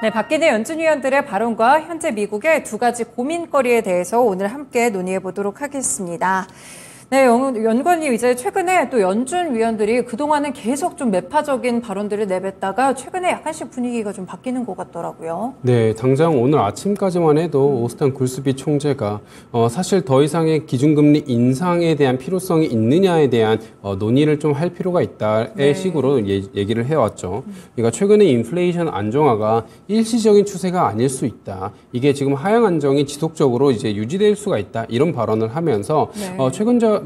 네, 박기대 연준위원들의 발언과 현재 미국의 두 가지 고민거리에 대해서 오늘 함께 논의해 보도록 하겠습니다. 네, 연관님 이제 최근에 또 연준 위원들이 그동안은 계속 좀 매파적인 발언들을 내뱉다가 최근에 약간씩 분위기가 좀 바뀌는 것 같더라고요. 네, 당장 오늘 아침까지만 해도 오스탄 굴스비 총재가 사실 더 이상의 기준금리 인상에 대한 필요성이 있느냐에 대한 논의를 좀 할 필요가 있다의 식으로 얘기를 해왔죠. 그러니까 최근에 인플레이션 안정화가 일시적인 추세가 아닐 수 있다. 이게 지금 하향 안정이 지속적으로 이제 유지될 수가 있다. 이런 발언을 하면서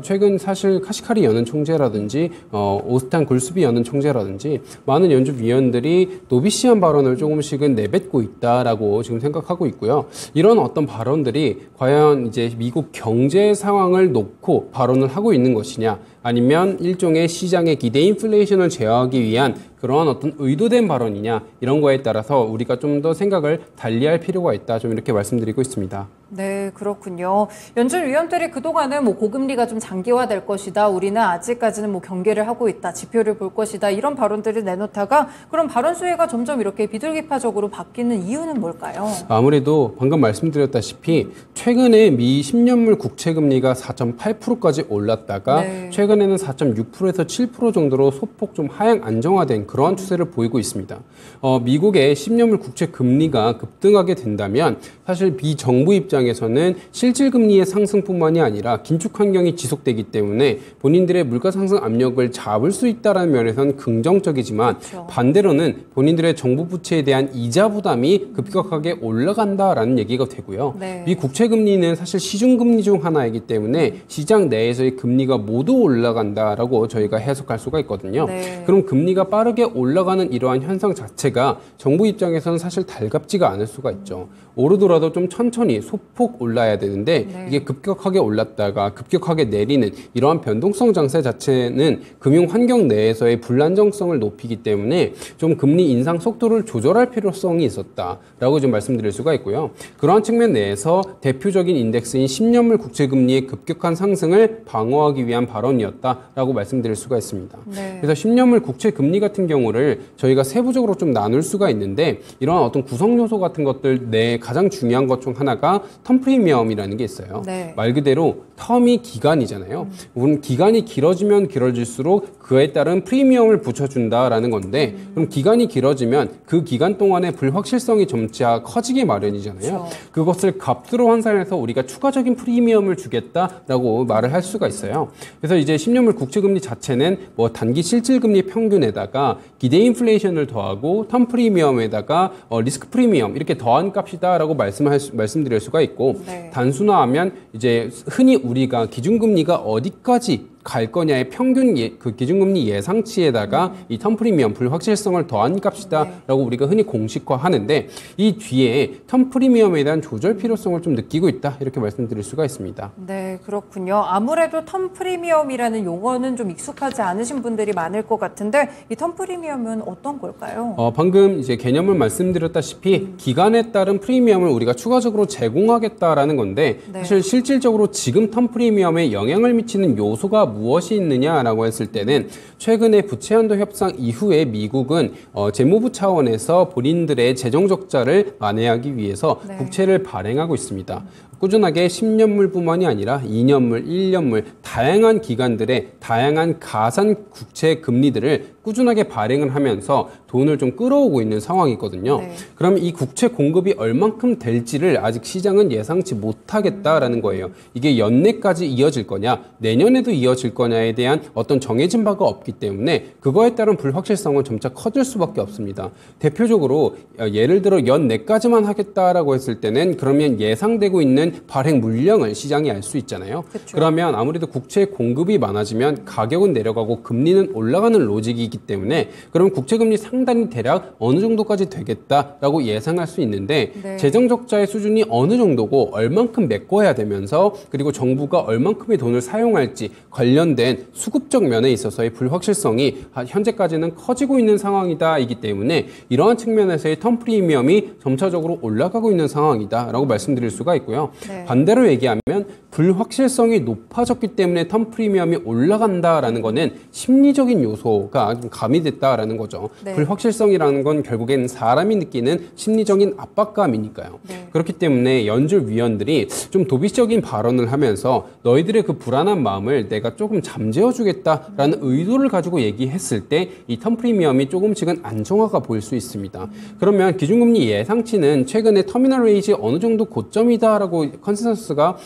최근 사실 카시카리 연은 총재라든지 오스탄 굴스비 연은 총재라든지 많은 연준 위원들이 노비시한 발언을 조금씩은 내뱉고 있다라고 지금 생각하고 있고요. 이런 어떤 발언들이 과연 이제 미국 경제 상황을 놓고 발언을 하고 있는 것이냐, 아니면 일종의 시장의 기대 인플레이션을 제어하기 위한 그러한 어떤 의도된 발언이냐, 이런 거에 따라서 우리가 좀 더 생각을 달리할 필요가 있다, 좀 이렇게 말씀드리고 있습니다. 네, 그렇군요. 연준 위원들이 그동안은 고금리가 좀 장기화될 것이다, 우리는 아직까지는 경계를 하고 있다, 지표를 볼 것이다, 이런 발언들을 내놓다가 그럼 발언 수위가 점점 이렇게 비둘기파적으로 바뀌는 이유는 뭘까요? 아무래도 방금 말씀드렸다시피 최근에 미 10년물 국채금리가 4.8%까지 올랐다가 최근에는 4.6%에서 7% 정도로 소폭 좀 하향 안정화된 그러한 추세를 보이고 있습니다. 미국의 10년물 국채 금리가 급등하게 된다면 사실 비정부 입장에서는 실질 금리의 상승뿐만이 아니라 긴축 환경이 지속되기 때문에 본인들의 물가 상승 압력을 잡을 수 있다는 면에서는 긍정적이지만, 반대로는 본인들의 정부 부채에 대한 이자 부담이 급격하게 올라간다라는 얘기가 되고요. 미 국채 금리는 사실 시중 금리 중 하나이기 때문에 시장 내에서의 금리가 모두 올라간다라고 저희가 해석할 수가 있거든요. 그럼 금리가 빠르게 올라가는 이러한 현상 자체가 정부 입장에서는 사실 달갑지가 않을 수가 있죠. 오르더라도 좀 천천히 소폭 올라야 되는데 이게 급격하게 올랐다가 급격하게 내리는 이러한 변동성 장세 자체는 금융 환경 내에서의 불안정성을 높이기 때문에 좀 금리 인상 속도를 조절할 필요성이 있었다라고 좀 말씀드릴 수가 있고요. 그러한 측면 내에서 대표적인 인덱스인 10년물 국채금리의 급격한 상승을 방어하기 위한 발언이었다라고 말씀드릴 수가 있습니다. 그래서 10년물 국채금리 같은 경우를 저희가 세부적으로 좀 나눌 수가 있는데, 이러한 어떤 구성 요소 같은 것들 내 가장 중요한 것 중 하나가 텀 프리미엄이라는 게 있어요. 말 그대로 텀이 기간이잖아요. 우리는 기간이 길어지면 길어질수록 그에 따른 프리미엄을 붙여준다라는 건데, 그럼 기간이 길어지면 그 기간 동안의 불확실성이 점차 커지게 마련이잖아요. 그것을 값으로 환산해서 우리가 추가적인 프리미엄을 주겠다라고 말을 할 수가 있어요. 그래서 이제 10년물 국채금리 자체는 단기 실질금리 평균에다가 기대 인플레이션을 더하고 텀 프리미엄에다가 리스크 프리미엄 이렇게 더한 값이다라고 말씀드릴 수가 있고, 단순화하면 이제 흔히 우리가 기준금리가 어디까지 갈 거냐의 평균 그 기준금리 예상치에다가 이 텀 프리미엄 불확실성을 더한 값이다라고 우리가 흔히 공식화하는데, 이 뒤에 텀 프리미엄에 대한 조절 필요성을 좀 느끼고 있다, 이렇게 말씀드릴 수가 있습니다. 네, 그렇군요. 아무래도 텀 프리미엄이라는 용어는 좀 익숙하지 않으신 분들이 많을 것 같은데, 이 텀 프리미엄은 어떤 걸까요? 방금 이제 개념을 말씀드렸다시피 기간에 따른 프리미엄을 우리가 추가적으로 제공하겠다라는 건데, 사실 실질적으로 지금 텀 프리미엄에 영향을 미치는 요소가 무엇이 있느냐라고 했을 때는, 최근에 부채한도 협상 이후에 미국은 재무부 차원에서 본인들의 재정 적자를 만회하기 위해서 국채를 발행하고 있습니다. 꾸준하게 10년물뿐만이 아니라 2년물, 1년물 다양한 기관들의 다양한 가산 국채 금리들을 꾸준하게 발행을 하면서 돈을 좀 끌어오고 있는 상황이거든요. 그럼 이 국채 공급이 얼만큼 될지를 아직 시장은 예상치 못하겠다라는 거예요. 이게 연내까지 이어질 거냐, 내년에도 이어질 거냐에 대한 어떤 정해진 바가 없기 때문에 그거에 따른 불확실성은 점차 커질 수밖에 없습니다. 대표적으로 예를 들어 연내까지만 하겠다라고 했을 때는 그러면 예상되고 있는 발행 물량을 시장이 알 수 있잖아요. 그러면 아무래도 국채 공급이 많아지면 가격은 내려가고 금리는 올라가는 로직이기 때문에, 그럼 국채금리 상단이 대략 어느 정도까지 되겠다라고 예상할 수 있는데, 재정 적자의 수준이 어느 정도고 얼만큼 메꿔야 되면서, 그리고 정부가 얼만큼의 돈을 사용할지 관련된 수급적 면에 있어서의 불확실성이 현재까지는 커지고 있는 상황이다이기 때문에 이러한 측면에서의 텀 프리미엄이 점차적으로 올라가고 있는 상황이다라고 말씀드릴 수가 있고요. 반대로 얘기하면 불확실성이 높아졌기 때문에 턴 프리미엄이 올라간다라는 거는 심리적인 요소가 좀 가미됐다라는 거죠. 네. 불확실성이라는 건 결국엔 사람이 느끼는 심리적인 압박감이니까요. 네. 그렇기 때문에 연준 위원들이 좀 도비적인 발언을 하면서 너희들의 그 불안한 마음을 내가 조금 잠재워주겠다라는 의도를 가지고 얘기했을 때 이 턴 프리미엄이 조금씩은 안정화가 보일 수 있습니다. 그러면 기준금리 예상치는 최근에 터미널 레이지 어느 정도 고점이다라고 컨센서스가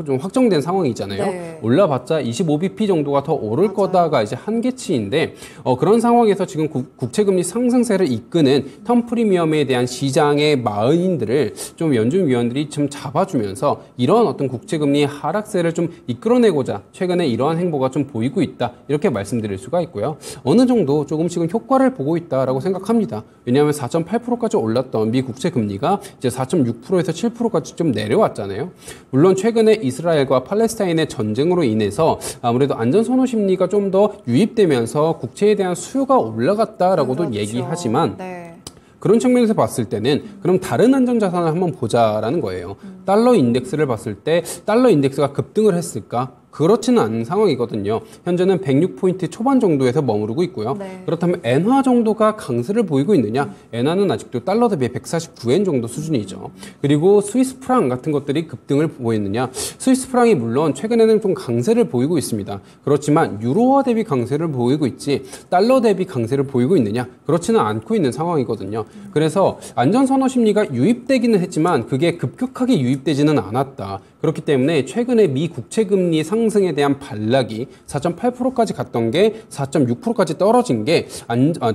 좀 확정된 상황이잖아요. 네. 올라봤자 25bp 정도가 더 오를 맞아요. 거다가 이제 한계치인데 그런 상황에서 지금 국채금리 상승세를 이끄는 턴 프리미엄에 대한 시장의 마은인들을 좀 연준 위원들이 좀 잡아주면서 이런 어떤 국채금리 하락세를 좀 이끌어내고자 최근에 이러한 행보가 좀 보이고 있다 이렇게 말씀드릴 수가 있고요. 어느 정도 조금씩은 효과를 보고 있다라고 생각합니다. 왜냐하면 4.8%까지 올랐던 미 국채 금리가 이제 4.6%에서 7%까지 좀 내려왔잖아요. 물론 최근에 이스라엘과 팔레스타인의 전쟁으로 인해서 아무래도 안전선호 심리가 좀 더 유입되면서 국채에 대한 수요가 올라갔다라고도 그렇죠. 얘기하지만 네. 그런 측면에서 봤을 때는 그럼 다른 안전자산을 한번 보자라는 거예요. 달러 인덱스를 봤을 때 달러 인덱스가 급등을 했을까? 그렇지는 않은 상황이거든요. 현재는 106포인트 초반 정도에서 머무르고 있고요. 네. 그렇다면 엔화 정도가 강세를 보이고 있느냐? 엔화는 아직도 달러 대비 149엔 정도 수준이죠. 그리고 스위스 프랑 같은 것들이 급등을 보이느냐? 스위스 프랑이 물론 최근에는 좀 강세를 보이고 있습니다. 그렇지만 유로화 대비 강세를 보이고 있지 달러 대비 강세를 보이고 있느냐? 그렇지는 않고 있는 상황이거든요. 그래서 안전선호 심리가 유입되기는 했지만 그게 급격하게 유입되지는 않았다. 그렇기 때문에 최근에 미 국채금리 상승에 대한 반락이 4.8%까지 갔던 게 4.6%까지 떨어진 게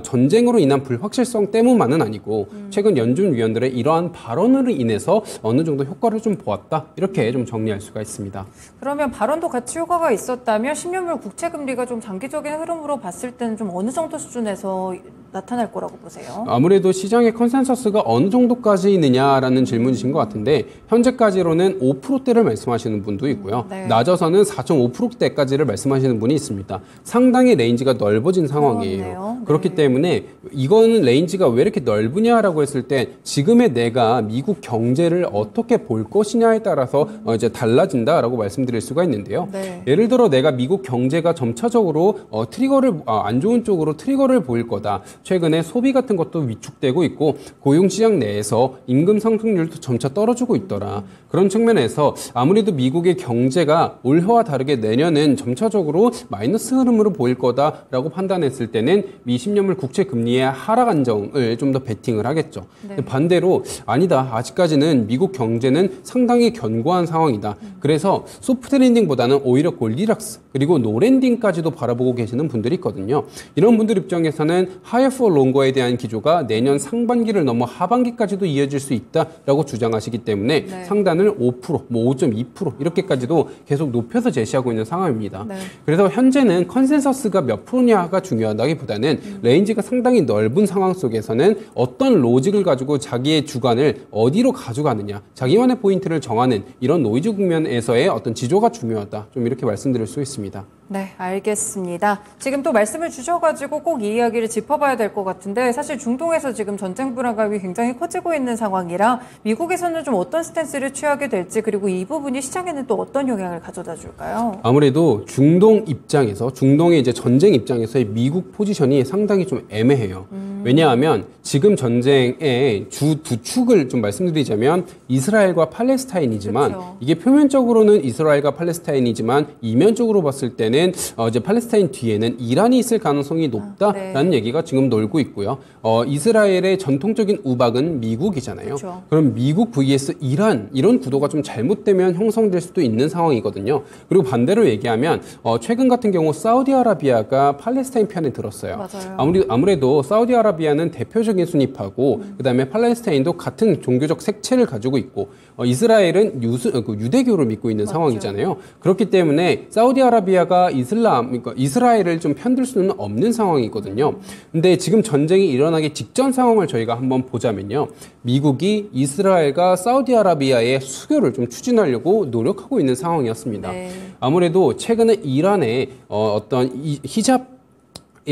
전쟁으로 인한 불확실성 때문만은 아니고 최근 연준 위원들의 이러한 발언으로 인해서 어느 정도 효과를 좀 보았다. 이렇게 좀 정리할 수가 있습니다. 그러면 발언도 같이 효과가 있었다면 10년물 국채금리가 좀 장기적인 흐름으로 봤을 때는 좀 어느 정도 수준에서 나타날 거라고 보세요? 아무래도 시장의 컨센서스가 어느 정도까지느냐라는 질문이신 것 같은데 현재까지로는 5%대를 말씀하시는 분도 있고요. 네. 낮아서는 4.5%대까지를 말씀하시는 분이 있습니다. 상당히 레인지가 넓어진 상황이에요. 그렇네요. 그렇기 네. 때문에 이거는 레인지가 왜 이렇게 넓으냐라고 했을 때 지금의 내가 미국 경제를 어떻게 볼 것이냐에 따라서 이제 달라진다라고 말씀드릴 수가 있는데요. 네. 예를 들어 내가 미국 경제가 점차적으로 트리거를 안 좋은 쪽으로 트리거를 보일 거다. 최근에 소비 같은 것도 위축되고 있고 고용시장 내에서 임금 상승률도 점차 떨어지고 있더라. 그런 측면에서 아무래도 미국의 경제가 올해와 다르게 내년은 점차적으로 마이너스 흐름으로 보일 거다라고 판단했을 때는 미 10년물 국채 금리의 하락 안정을 좀 더 베팅을 하겠죠. 네. 반대로 아니다. 아직까지는 미국 경제는 상당히 견고한 상황이다. 그래서 소프트 랜딩보다는 오히려 골디락스 그리고 노랜딩까지도 바라보고 계시는 분들이 있거든요. 이런 분들 입장에서는 하이어 포 롱거에 대한 기조가 내년 상반기를 넘어 하반기까지도 이어질 수 있다라고 주장하시기 때문에 네. 상단을 5%, 뭐 5.2% 이렇게까지도 계속 높여서 제시하고 있는 상황입니다. 네. 그래서 현재는 컨센서스가 몇 프로냐가 중요하다기보다는 레인지가 상당히 넓은 상황 속에서는 어떤 로직을 가지고 자기의 주관을 어디로 가져가느냐, 자기만의 포인트를 정하는 이런 노이즈 국면에서의 어떤 지조가 중요하다. 좀 이렇게 말씀드릴 수 있습니다. 네, 알겠습니다. 지금 또 말씀을 주셔가지고 꼭 이 이야기를 짚어봐야 될 것 같은데 사실 중동에서 지금 전쟁 불안감이 굉장히 커지고 있는 상황이라 미국에서는 좀 어떤 스탠스를 취하게 될지 그리고 이 부분이 시장에는 또 어떤 영향을 가져다 줄까요? 아무래도 중동의 이제 전쟁 입장에서의 미국 포지션이 상당히 좀 애매해요. 왜냐하면 지금 전쟁의 주 두 축을 좀 말씀드리자면 이스라엘과 팔레스타인이지만 그렇죠. 이게 표면적으로는 이스라엘과 팔레스타인이지만 이면적으로 봤을 때는 이제 팔레스타인 뒤에는 이란이 있을 가능성이 높다라는 네. 얘기가 지금 돌고 있고요. 이스라엘의 전통적인 우박은 미국이잖아요. 그렇죠. 그럼 미국 vs 이란 이런 구도가 좀 잘못되면 형성될 수도 있는 상황이거든요. 그리고 반대로 얘기하면 최근 같은 경우 사우디아라비아가 팔레스타인 편에 들었어요. 맞아요. 아무래도 사우디아라비아는 대표적인 순위파고 그다음에 팔레스타인도 같은 종교적 색채를 가지고 있고 이스라엘은 유대교를 믿고 있는 맞죠. 상황이잖아요. 그렇기 때문에 사우디아라비아가 그러니까 이스라엘을 좀 편들 수는 없는 상황이거든요. 근데 지금 전쟁이 일어나기 직전 상황을 저희가 한번 보자면요. 미국이 이스라엘과 사우디아라비아의 수교를 좀 추진하려고 노력하고 있는 상황이었습니다. 네. 아무래도 최근에 이란의 어떤 히잡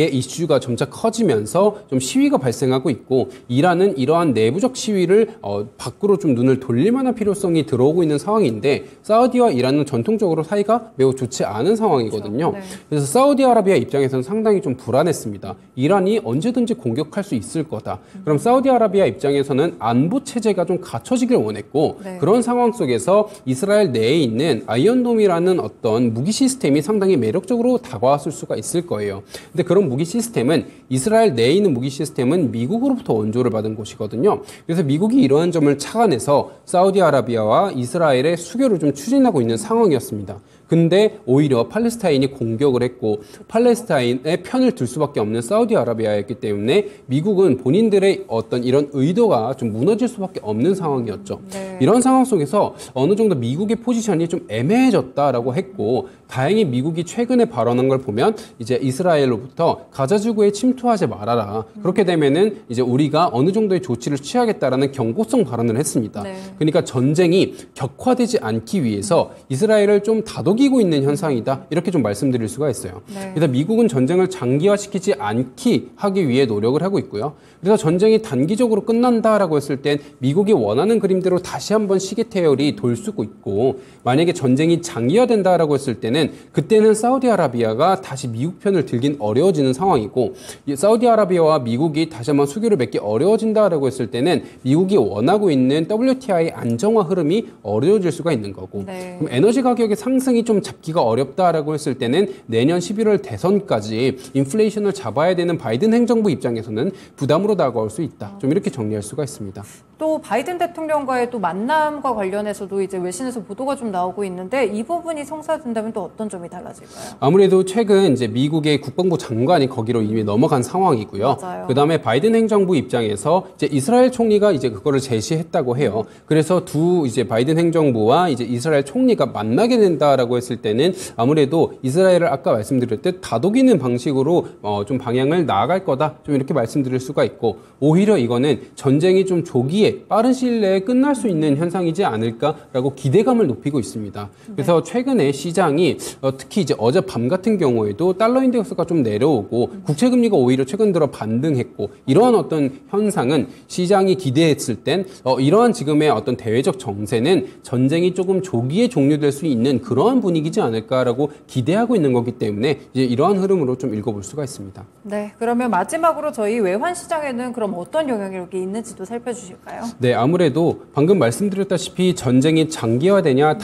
이슈가 점차 커지면서 좀 시위가 발생하고 있고 이란은 이러한 내부적 시위를 밖으로 좀 눈을 돌릴 만한 필요성이 들어오고 있는 상황인데 사우디와 이란은 전통적으로 사이가 매우 좋지 않은 상황이거든요. 그렇죠. 네. 그래서 사우디아라비아 입장에서는 상당히 좀 불안했습니다. 이란이 언제든지 공격할 수 있을 거다. 그럼 사우디아라비아 입장에서는 안보 체제가 좀 갖춰지길 원했고 네. 그런 상황 속에서 이스라엘 내에 있는 아이언돔이라는 어떤 무기 시스템이 상당히 매력적으로 다가왔을 수가 있을 거예요. 근데 그런 무기 시스템은 이스라엘 내에 있는 무기 시스템은 미국으로부터 원조를 받은 곳이거든요. 그래서 미국이 이러한 점을 착안해서 사우디아라비아와 이스라엘의 수교를 좀 추진하고 있는 상황이었습니다. 근데 오히려 팔레스타인이 공격을 했고 팔레스타인의 편을 들 수밖에 없는 사우디아라비아였기 때문에 미국은 본인들의 어떤 이런 의도가 좀 무너질 수밖에 없는 상황이었죠. 네. 이런 상황 속에서 어느 정도 미국의 포지션이 좀 애매해졌다라고 했고 다행히 미국이 최근에 발언한 걸 보면 이제 이스라엘로부터 가자지구에 침투하지 말아라. 그렇게 되면은 이제 우리가 어느 정도의 조치를 취하겠다라는 경고성 발언을 했습니다. 네. 그러니까 전쟁이 격화되지 않기 위해서 이스라엘을 좀 다독이고 있는 현상이다. 이렇게 좀 말씀드릴 수가 있어요. 네. 그래서 미국은 전쟁을 장기화시키지 않기 하기 위해 노력을 하고 있고요. 그래서 전쟁이 단기적으로 끝난다라고 했을 땐 미국이 원하는 그림대로 다시 한번 시계 태열이 돌 수도 있고 만약에 전쟁이 장기화된다라고 했을 때는 그때는 사우디아라비아가 다시 미국 편을 들긴 어려워지는 상황이고 사우디아라비아와 미국이 다시 한번 수교를 맺기 어려워진다라고 했을 때는 미국이 원하고 있는 WTI 안정화 흐름이 어려워질 수가 있는 거고 네. 그럼 에너지 가격의 상승이 좀 잡기가 어렵다라고 했을 때는 내년 11월 대선까지 인플레이션을 잡아야 되는 바이든 행정부 입장에서는 부담으로 다가올 수 있다. 좀 이렇게 정리할 수가 있습니다. 또 바이든 대통령과의 또 만남과 관련해서도 이제 외신에서 보도가 좀 나오고 있는데 이 부분이 성사된다면 또 어떤 점이 달라질까요? 아무래도 최근 이제 미국의 국방부 장관이 거기로 이미 넘어간 상황이고요. 맞아요. 그다음에 바이든 행정부 입장에서 이제 이스라엘 총리가 이제 그거를 제시했다고 해요. 그래서 두 이제 바이든 행정부와 이제 이스라엘 총리가 만나게 된다라고 했을 때는 아무래도 이스라엘을 아까 말씀드렸듯 다독이는 방식으로 좀 방향을 나아갈 거다. 좀 이렇게 말씀드릴 수가 있고 오히려 이거는 전쟁이 좀 조기에 빠른 시일 내에 끝날 수 있는 현상이지 않을까라고 기대감을 높이고 있습니다. 그래서 최근에 시장이 특히 이제 어젯밤 같은 경우에도 달러 인덱스가 좀 내려오고 국채 금리가 오히려 최근 들어 반등했고 이러한 어떤 현상은 시장이 기대했을 땐 이러한 지금의 어떤 대외적 정세는 전쟁이 조금 조기에 종료될 수 있는 그러한 분위기지 않을까라고 기대하고 있는 거기 때문에 이제 이러한 흐름으로 좀 읽어볼 수가 있습니다. 네, 그러면 마지막으로 저희 외환 시장에는 그럼 어떤 영향력이 있는지도 살펴주실까요? 네, 아무래도 방금 말씀드렸다시피 전쟁이 장기화되냐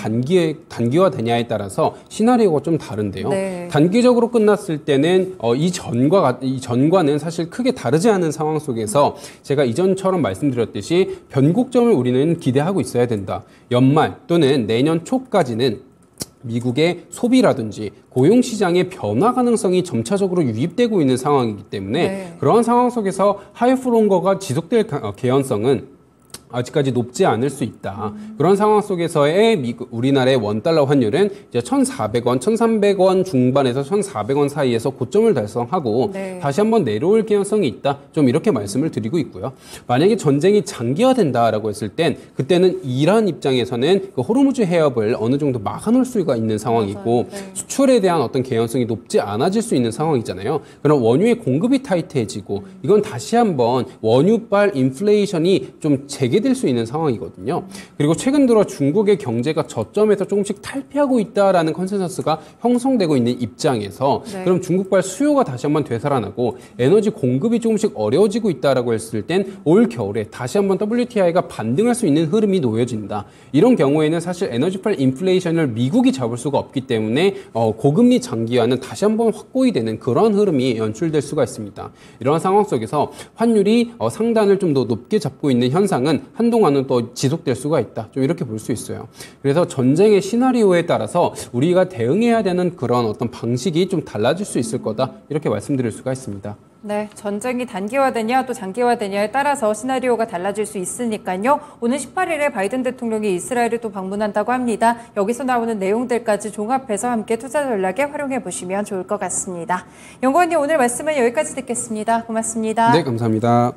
단기화되냐에 따라서 시나리오가 좀 다른데요. 네. 단기적으로 끝났을 때는 이 전과는 사실 크게 다르지 않은 상황 속에서 제가 이전처럼 말씀드렸듯이 변곡점을 우리는 기대하고 있어야 된다. 연말 또는 내년 초까지는 미국의 소비라든지 고용시장의 변화 가능성이 점차적으로 유입되고 있는 상황이기 때문에 네. 그러한 상황 속에서 하이프론거가 지속될 개연성은 아직까지 높지 않을 수 있다. 그런 상황 속에서의 우리나라의 원달러 환율은 이제 1,400원, 1,300원 중반에서 1,400원 사이에서 고점을 달성하고 네. 다시 한번 내려올 개연성이 있다. 좀 이렇게 말씀을 드리고 있고요. 만약에 전쟁이 장기화된다라고 했을 땐 그때는 이란 입장에서는 그 호르무즈 해협을 어느 정도 막아놓을 수가 있는 상황이고 네. 수출에 대한 어떤 개연성이 높지 않아질 수 있는 상황이잖아요. 그럼 원유의 공급이 타이트해지고 이건 다시 한번 원유발 인플레이션이 좀 재개될 수 있는 상황이거든요. 그리고 최근 들어 중국의 경제가 저점에서 조금씩 탈피하고 있다라는 컨센서스가 형성되고 있는 입장에서 네. 그럼 중국발 수요가 다시 한번 되살아나고 에너지 공급이 조금씩 어려워지고 있다라고 했을 땐 올 겨울에 다시 한번 WTI가 반등할 수 있는 흐름이 놓여진다. 이런 경우에는 사실 에너지발 인플레이션을 미국이 잡을 수가 없기 때문에 고금리 장기화는 다시 한번 확고히 되는 그런 흐름이 연출될 수가 있습니다. 이러한 상황 속에서 환율이 상단을 좀 더 높게 잡고 있는 현상은 한동안은 또 지속될 수가 있다. 좀 이렇게 볼 수 있어요. 그래서 전쟁의 시나리오에 따라서 우리가 대응해야 되는 그런 어떤 방식이 좀 달라질 수 있을 거다. 이렇게 말씀드릴 수가 있습니다. 네, 전쟁이 단기화되냐 또 장기화되냐에 따라서 시나리오가 달라질 수 있으니까요. 오늘 18일에 바이든 대통령이 이스라엘을 또 방문한다고 합니다. 여기서 나오는 내용들까지 종합해서 함께 투자 전략에 활용해 보시면 좋을 것 같습니다. 연구원님 오늘 말씀은 여기까지 듣겠습니다. 고맙습니다. 네, 감사합니다.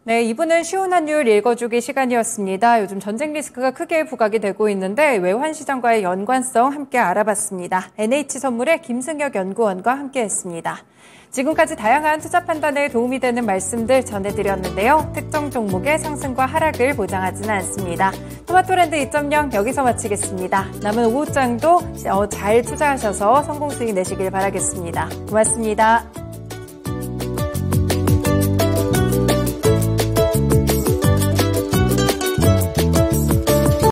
네, 이분은 쉬운 환율 읽어주기 시간이었습니다. 요즘 전쟁 리스크가 크게 부각이 되고 있는데 외환 시장과의 연관성 함께 알아봤습니다. NH선물의 김승혁 연구원과 함께했습니다. 지금까지 다양한 투자 판단에 도움이 되는 말씀들 전해드렸는데요. 특정 종목의 상승과 하락을 보장하지는 않습니다. 토마토랜드 2.0 여기서 마치겠습니다. 남은 오후장도 잘 투자하셔서 성공 수익 내시길 바라겠습니다. 고맙습니다.